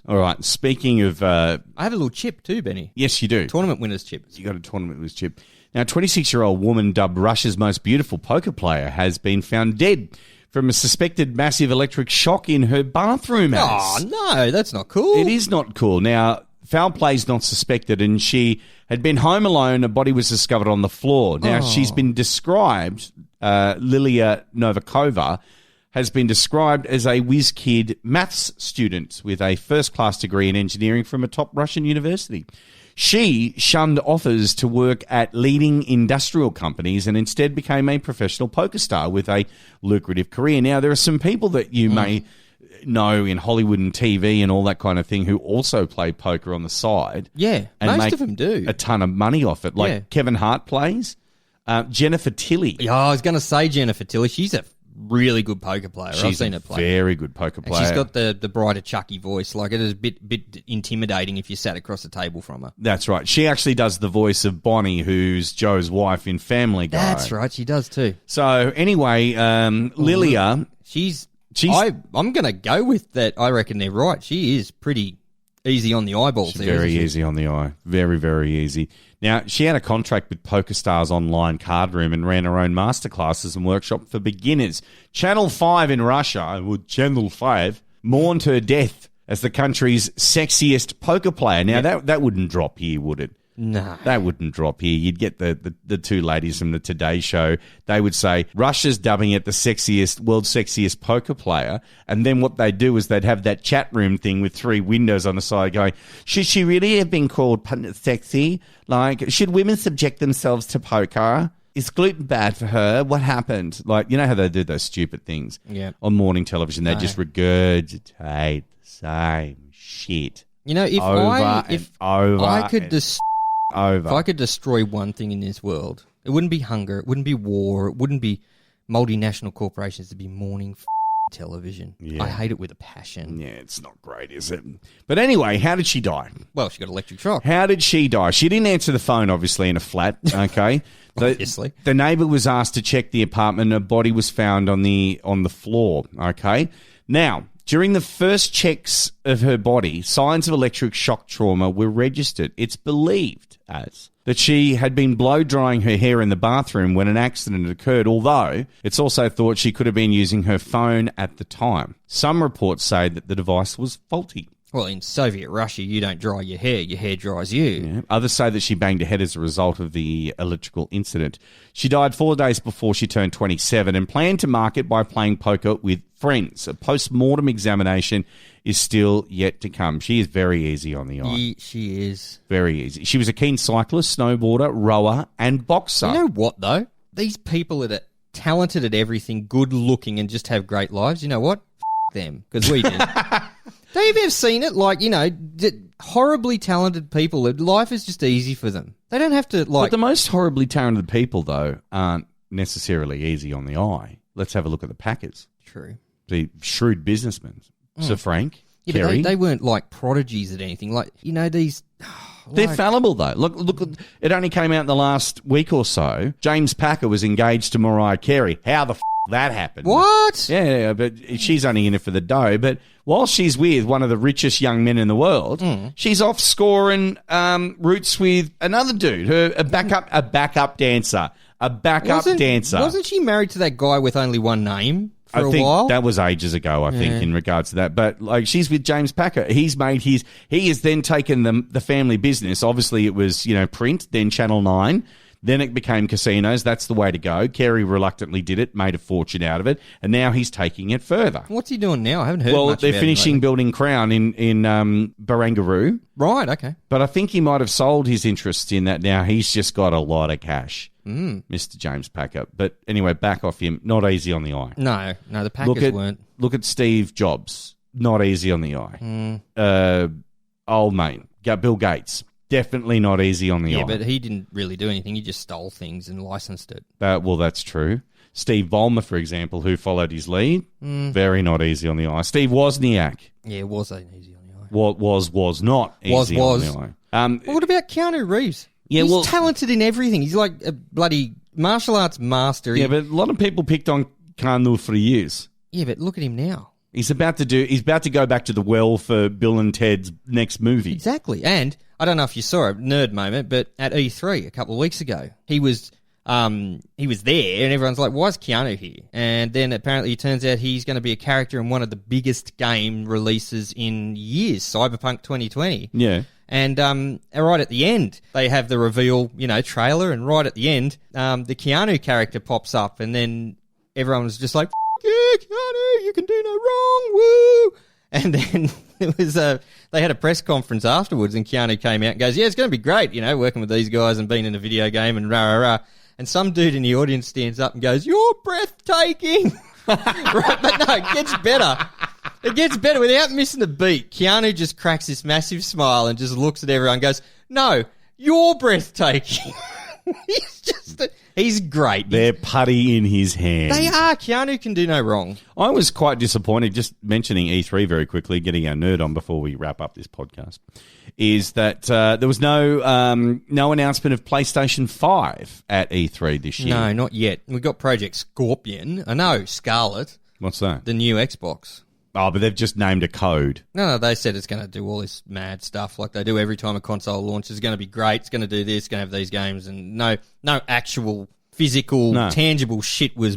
All right. Speaking of... I have a little chip too, Benny. yes, you do. Tournament winners chip. You got a tournament with chip. Now, a 26-year-old woman dubbed Russia's most beautiful poker player has been found dead from a suspected massive electric shock in her bathroom. Oh, no, that's not cool. It is not cool. Now, foul play is not suspected, and she had been home alone. A body was discovered on the floor. Now, she's been described, Lilia Novakova, has been described as a whiz kid maths student with a first-class degree in engineering from a top Russian university. She shunned offers to work at leading industrial companies and instead became a professional poker star with a lucrative career. Now, there are some people that you may know in Hollywood and TV and all that kind of thing who also play poker on the side. Yeah, and most make of them do. a ton of money off it. Like Yeah. Kevin Hart plays. Jennifer Tilly. Yeah, I was going to say Jennifer Tilly. She's a really good poker player. I've She's seen a her play. very good poker And player. she's got the brighter, chucky voice. Like, it is a bit intimidating if you sat across the table from her. That's right. She actually does the voice of Bonnie, who's Joe's wife in Family Guy. That's right, she does too. So anyway, Lilia, She's She's- I'm going to go with that. I reckon they're right. She is pretty easy on the eyeballs. she's there, very isn't she? easy on the eye. Very, very easy. Now, she had a contract with PokerStars Online Card Room and ran her own masterclasses and workshop for beginners. Channel 5 in Russia, Channel 5, mourned her death as the country's sexiest poker player. Now, that wouldn't drop here, would it? No. That wouldn't drop here. You'd get the two ladies from the Today Show. They would say, Russia's dubbing it the world's sexiest poker player. And then what they'd do is they'd have that chat room thing with 3 windows on the side going, should she really have been called sexy? Like, should women subject themselves to poker? Is gluten bad for her? What happened? Like, you know how they do those stupid things on morning television? They just regurgitate the same shit. You know, if I could destroy one thing in this world, it wouldn't be hunger, it wouldn't be war, it wouldn't be multinational corporations, it'd be morning television. Yeah. I hate it with a passion. Yeah, it's not great, is it? But anyway, how did she die? Well, she got electric shock. How did she die? She didn't answer the phone, obviously, in a flat, okay? Obviously. The neighbour was asked to check the apartment. A body was found on the floor, okay? Now, during the first checks of her body, signs of electric shock trauma were registered. It's believed that she had been blow-drying her hair in the bathroom when an accident occurred, although it's also thought she could have been using her phone at the time. Some reports say that the device was faulty. Well, in Soviet Russia, you don't dry your hair dries you. Yeah. Others say that she banged her head as a result of the electrical incident. She died 4 days before she turned 27 and planned to mark it by playing poker with friends. A post-mortem examination is still yet to come. She is very easy on the eye. She is. Very easy. She was a keen cyclist, snowboarder, rower, and boxer. You know what, though? These people that are talented at everything, good-looking, and just have great lives, you know what? Them, because we did. Have you ever seen it? Like, you know, horribly talented people, life is just easy for them. They don't have to, like... But the most horribly talented people, though, aren't necessarily easy on the eye. Let's have a look at the Packers. True. The shrewd businessmen. Sir Frank, Yeah, Kerry. but they weren't, like, prodigies at anything. Like, you know, these... They're fallible, though. Look, it only came out in the last week or so. James Packer was engaged to Mariah Carey. How the that happened? What? Yeah, but she's only in it for the dough. But while she's with one of the richest young men in the world, she's off scoring roots with another dude, a backup dancer. Wasn't she married to that guy with only one name for a while? I think that was ages ago, I think, in regards to that. But, like, she's with James Packer. He has then taken the family business. Obviously, it was, print, then Channel 9. Then it became casinos. That's the way to go. Kerry reluctantly did it, made a fortune out of it, and now he's taking it further. What's he doing now? I haven't heard much about they're him finishing lately. building Crown in Barangaroo. Right, okay. But I think he might have sold his interest in that now. He's just got a lot of cash, Mr. James Packer. But anyway, back off him. Not easy on the eye. No, the Packers weren't. Look at Steve Jobs. Not easy on the eye. Old mate, Bill Gates. Definitely not easy on the eye. Yeah, but he didn't really do anything. He just stole things and licensed it. Well, that's true. Steve Ballmer, for example, who followed his lead, very not easy on the eye. Steve Wozniak. Yeah, was easy on the eye. Was not easy on the eye. Well, what about Keanu Reeves? Yeah, He's talented in everything. He's like a bloody martial arts master. Yeah, but a lot of people picked on Keanu for years. Yeah, but look at him now. He's about to go back to the well for Bill and Ted's next movie. Exactly. And I don't know if you saw a nerd moment, but at E3 a couple of weeks ago, he was there and everyone's like, why is Keanu here? And then apparently it turns out he's going to be a character in one of the biggest game releases in years, Cyberpunk 2020. Yeah. And right at the end, they have the reveal, trailer, and right at the end, the Keanu character pops up, and then everyone was just like, yeah, Keanu, you can do no wrong, woo! And then they had a press conference afterwards, and Keanu came out and goes, yeah, it's going to be great, working with these guys and being in a video game and rah, rah, rah. And some dude in the audience stands up and goes, you're breathtaking! Right, but no, it gets better. It gets better without missing a beat. Keanu just cracks this massive smile and just looks at everyone and goes, no, you're breathtaking. He's great. They're putty in his hand. They are. Keanu can do no wrong. I was quite disappointed, just mentioning E3 very quickly, getting our nerd on before we wrap up this podcast, is that there was no announcement of PlayStation 5 at E3 this year. No, not yet. We've got Project Scorpion. I know, Scarlet. What's that? The new Xbox. Oh, but they've just named a code. No, they said it's going to do all this mad stuff like they do every time a console launches. It's going to be great. It's going to do this. It's going to have these games, and no actual physical, tangible shit was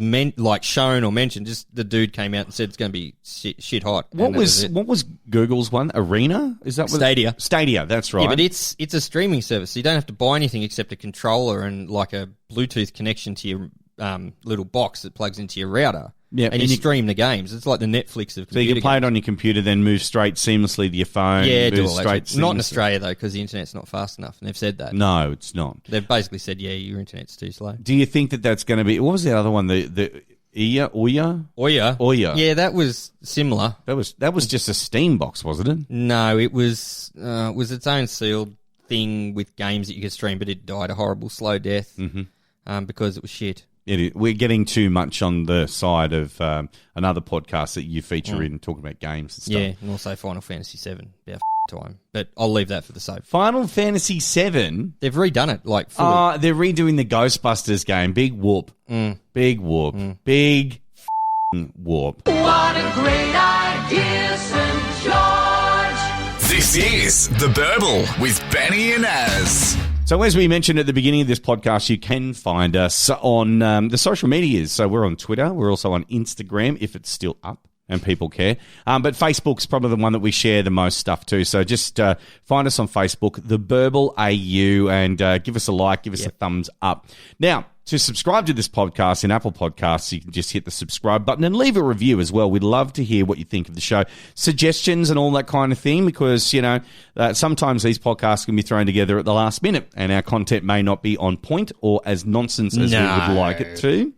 shown or mentioned. Just the dude came out and said it's going to be shit hot. What was Google's one? Arena? Is that what Stadia? Stadia, that's right. Yeah, but it's a streaming service. So you don't have to buy anything except a controller and like a Bluetooth connection to your little box that plugs into your router. Yeah, and you stream the games. It's like the Netflix of computer So you can play games. it on your computer, then move straight seamlessly to your phone. Yeah, do all straight that. Not in Australia, though, because the internet's not fast enough, and they've said that. No, it's not. They've basically said, yeah, your internet's too slow. Do you think that that's going to be... What was the other one? The Ouya? Ouya. Yeah, that was similar. That was just a Steam box, wasn't it? No, it was its own sealed thing with games that you could stream, but it died a horrible slow death because it was shit. We're getting too much on the side of another podcast that you feature in talking about games and stuff. Yeah, and also Final Fantasy VII. About time. But I'll leave that for the soap. Final Fantasy VII? They've redone it, fully. They're redoing the Ghostbusters game. Big whoop. Big whoop. Big whoop. What a great idea, St. George. This is The Burble with Benny and Az. So as we mentioned at the beginning of this podcast, you can find us on the social medias. So we're on Twitter. We're also on Instagram, if it's still up and people care. But Facebook's probably the one that we share the most stuff to. So just find us on Facebook, The Burble AU, and give us a like, give us a thumbs up. Now, to subscribe to this podcast in Apple Podcasts, you can just hit the subscribe button and leave a review as well. We'd love to hear what you think of the show. Suggestions and all that kind of thing, because, sometimes these podcasts can be thrown together at the last minute and our content may not be on point or as nonsense as we would like it to.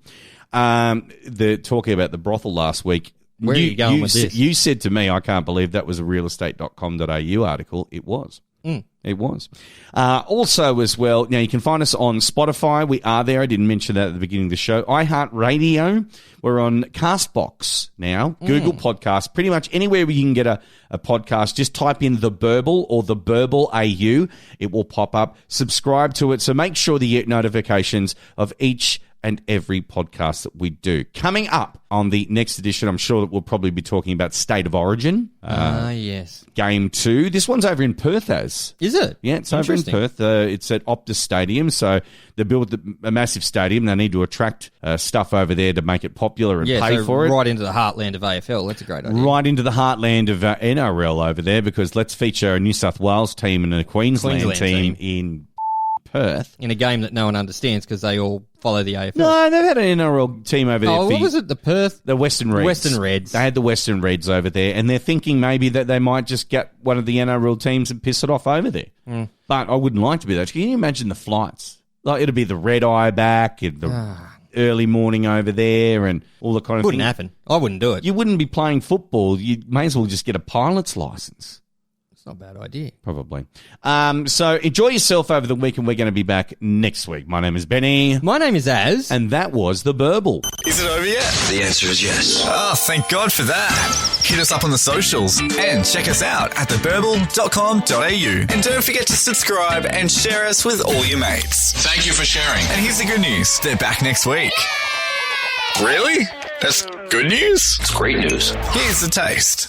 Talking about the brothel last week. Where are you going with this? You said to me, I can't believe that was a realestate.com.au article. It was. It was. Also, as well, now you can find us on Spotify. We are there. I didn't mention that at the beginning of the show. iHeartRadio. We're on Castbox now. Google Podcasts. Pretty much anywhere where you can get a podcast, just type in The Burble or The Burble AU. It will pop up. Subscribe to it. So make sure that you get notifications of each and every podcast that we do. Coming up on the next edition, I'm sure that we'll probably be talking about State of Origin. Yes. Game 2. This one's over in Perth, Az. Is it? Yeah, it's over in Perth. It's at Optus Stadium, so they built a massive stadium. They need to attract stuff over there to make it popular and pay for it. Right into the heartland of AFL. That's a great idea. Right into the heartland of NRL over there, because let's feature a New South Wales team and a Queensland team in Perth. In a game that no one understands because they all follow the AFL. No, they've had an NRL team over there. What was it? The Perth? The Western Reds. Western Reds. They had the Western Reds over there, and they're thinking maybe that they might just get one of the NRL teams and piss it off over there. But I wouldn't like to be that. Can you imagine the flights? Like, it'll be the red eye back and the early morning over there and all the kind of thing. Wouldn't happen. I wouldn't do it. You wouldn't be playing football. You may as well just get a pilot's license. It's not a bad idea. Probably. So enjoy yourself over the week, and we're going to be back next week. My name is Benny. My name is Az. And that was The Burble. Is it over yet? The answer is yes. Oh, thank God for that. Hit us up on the socials and check us out at theburble.com.au. And don't forget to subscribe and share us with all your mates. Thank you for sharing. And here's the good news. They're back next week. Really? That's good news? It's great news. Here's the taste.